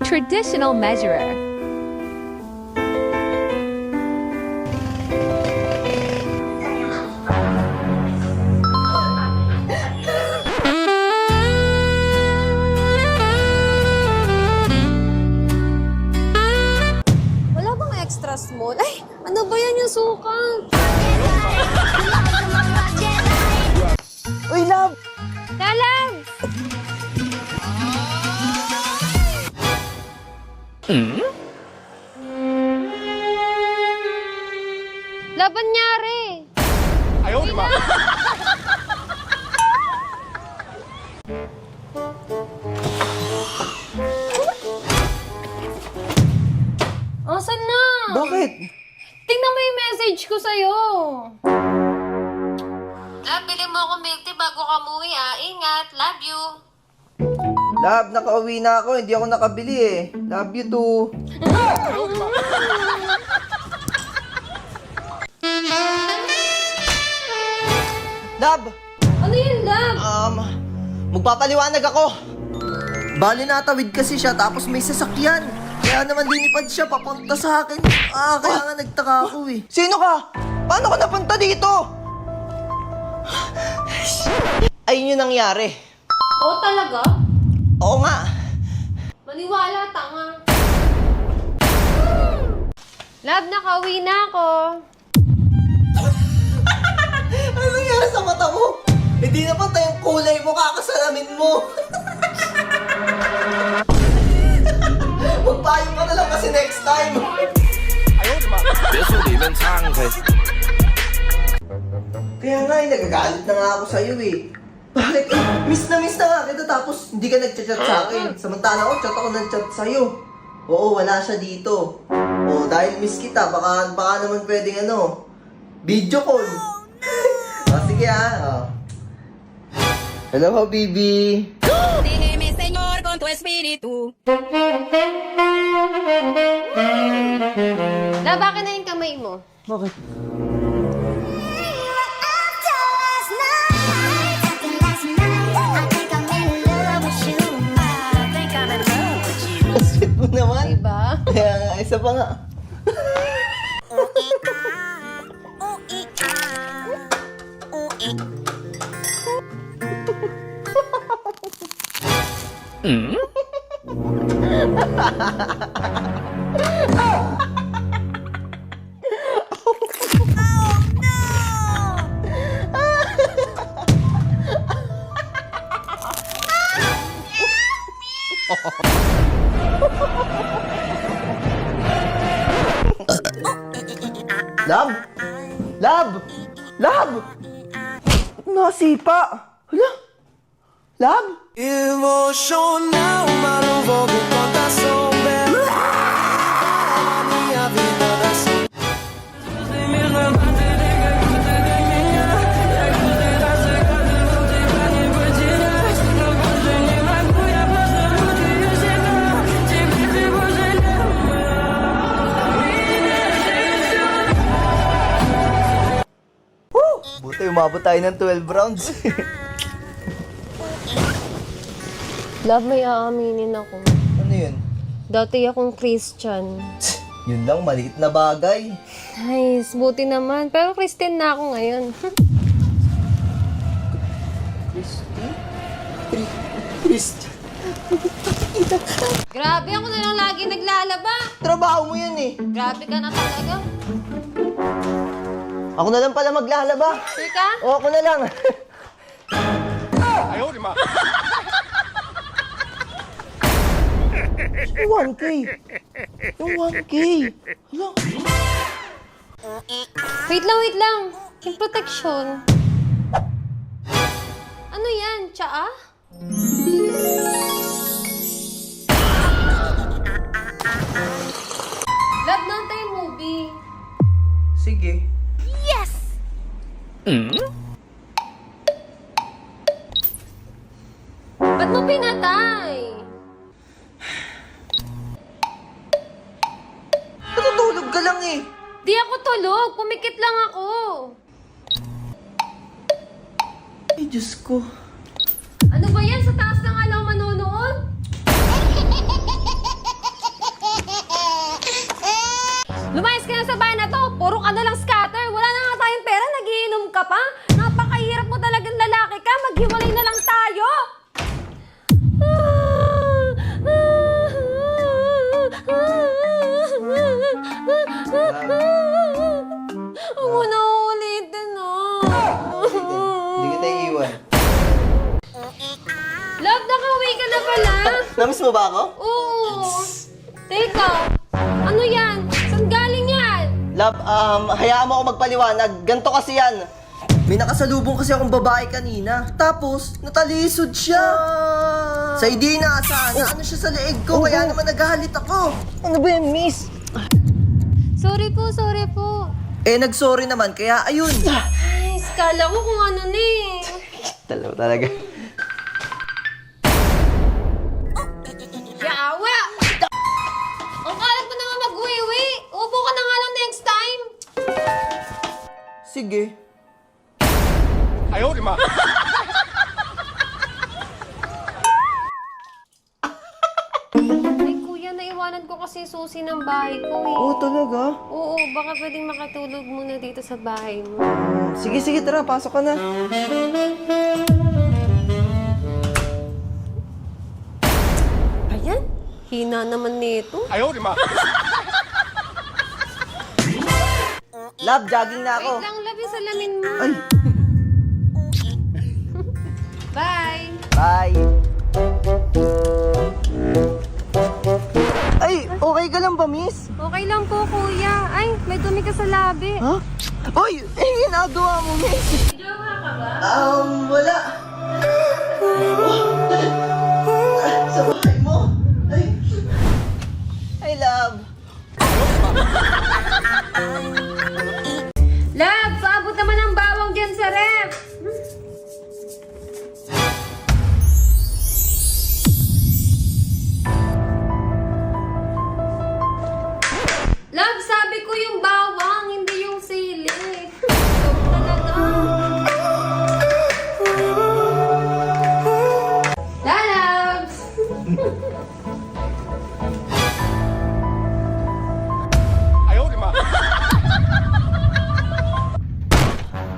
traditional measurer. Wala bang extra small? Ay, ano ba yan yung sukat? Uy, love! Dalam! Laban nyari! Asan na? Bakit? Tingnan mo yung message ko sa'yo. Love, bili mo ako milk tea bago ka umuwi ah. Ingat, love you. Love, nakauwi na ako. Hindi ako nakabili eh. Love you too. Love! Ano yun, love? Magpapaliwanag ako. Bali natawid kasi siya tapos may sasakyan. Kaya naman linipad siya papunta sa akin. Kaya nga nagtaka ako eh. Sino ka? Paano ka napunta dito? Ayun yung nangyari. Oo talaga? Oo nga. Maniwala, tanga. Love, nakauwi na ako. Ano nangyari sa mata mo? Hindi na pa tayong kulay mo, kakasalamin mo. Magpayo ka na lang kasi next time. 别墅里面唱开。 Kaya nga nagagalit na nga ako sa'yo eh. Bakit? Miss na nga kita tapos hindi ka nagchat-chat sa akin. Samantala ako, chat ako ng chat sa'yo. Oo, wala siya dito. Oo, dahil miss kita, baka naman pwedeng video call. Sige Hello, baby. Sígueme, Señor, con tu espíritu. Love, akin na yung kamay mo. Bakit? Sweet mo naman. Diba? Kaya nga, isa pa nga. Love! Love! Love! Nasipa! Hala? Love? Emocional, mas não vou me contar sobre a minha vida da Buti umabot tayo ng 12 rounds. Love, may aaminin ako. Ano yun? Dati akong Christian. Yun lang, maliit na bagay. Nice, buti naman. Pero Christian na ako ngayon. Christian? Grabe, ako na lang lagi naglalaba. Trabaho mo yan eh. Grabe ka na talaga. Ako na lang pala maglalaba. Sure ka? O, ako na lang. 哎呦我的妈！ 1K. Yung 1K. Hala. Wait lang. Yung protection. Ano yan? Tsaa? Love, noon tayo movie. Sige. Ba't mo pinatay? Natutulog ka lang eh. Di ako tulog. Pumikit lang ako. Ay, Diyos ko. Ano ba yan? Sa taas na nga lang manonood? mo ba ako? Oo. Teka, ano yan? Saan galing yan? Love, hayaan mo ako magpaliwanag. Ganto kasi yan. May nakasalubong kasi akong babae kanina. Tapos, natalisod siya. Sa hindi inaasahan na ano siya sa leeg ko. Kaya naman naghahalit ako. Ano ba yan, miss? Sorry po. Eh, nag-sorry naman. Kaya, ayun. Ay, skala ko kung ano na eh. Dalawa talaga. Yawa! Ang kalat mo naman mag-uwi-uwi. Upo ka na nga lang next time. Sige. Ay, kuya, naiwanan ko kasi yung susi ng bahay ko eh. Oo, talaga? Oo, baka pwedeng makatulog muna dito sa bahay mo. Sige, tara. Pasok ka na. Ayan, hina naman nito. Love, jogging na ako. Wait lang, love yung salamin mo. Ay. Bye! Bye. Ay, okay ka lang ba, miss? Okay lang po, kuya. Ay, may dumi ka sa labi. Ha? Uy, ginagawa mo, miss. Jowa ka ba? Wala. Sa bahay mo? Ay, love. Love, paabot naman ang bawang dyan sa ref. Love, sabi ko yung bawang, hindi yung sili. Ikaw talaga. Lalabs!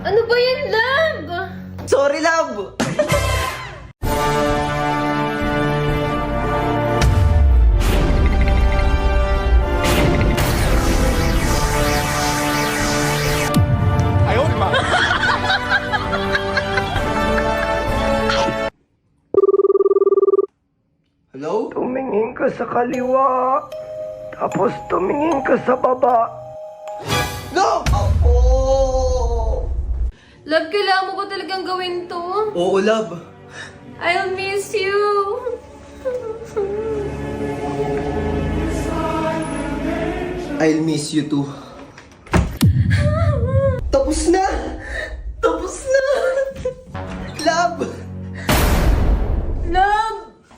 Ano ba yan, love? Sorry, love. Hello? Tumingin ka sa kaliwa, tapos tumingin ka sa baba. No! Ako! Love, kailangan mo ba talagang gawin to? Oo, love. I'll miss you. I'll miss you too. Tapos na! Tapos na! Love! Love!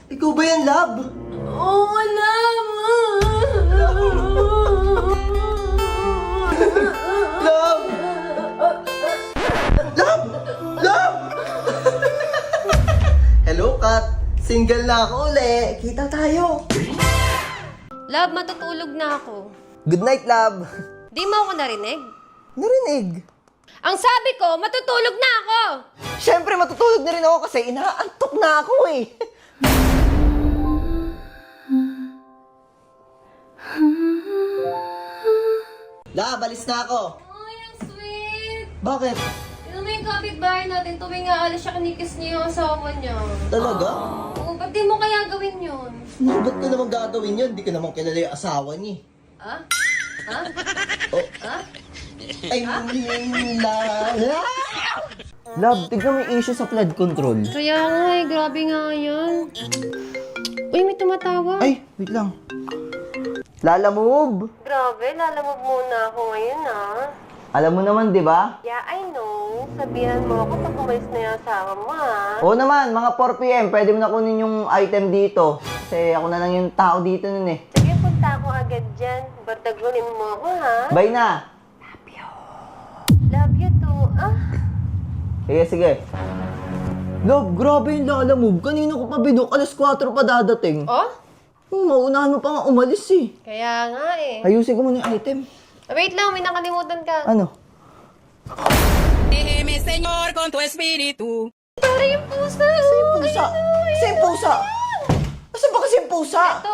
Ikaw ba yan, love? Oo, love! Love! Love! Love! Hello, Kat. Single na ako uli. Kita tayo. Love, matutulog na ako. Good night, love. Di mo ako narinig? Narinig. Ang sabi ko, matutulog na ako! Siyempre, matutulog na rin ako kasi inaantok na ako eh. Love, alis na ako. Ay, ang sweet! Bakit? Tignan mo yung kapitbahay natin, tuwing aalis siya, kinikis niya yung asawa niya. Talaga? Oo, ba't di mo kaya gawin yun? No, ba't ko naman gagawin yun? Hindi ko naman kilala yung asawa niya. Ha? Ha? Oh. Ha? Ay, Love, tignan mo yung issue sa flood control. Kaya nga eh, grabe nga yan. Uy, may tumatawa. Ay, wait lang. Lala move. Grabe, lalamog muna ako ngayon ah. Alam mo naman, di ba? Yeah, I know. Sabihan mo ako pag umalis na yung asawa mo ah. Oo naman, mga 4 PM, pwede mo na kunin yung item dito. Kasi ako na lang yung tao dito nun eh. Sige, punta ako agad dyan. Bardagunin mo ako ha. Bye na. Love you too. Ah, Sige. Love, grabe yung Lala move. Kanina ko pa binok, alas 4 pa dadating. oh? Maunahan mo pa nga umalis eh. Kaya nga eh. Ayusin ko muna yung item. Wait lang, may nakalimutan ka. Ano? Déjeme, Señor, con tu espíritu. Para yung pusa. Pusa! Kasi yung pusa! Asan ba kasi yung pusa? Ito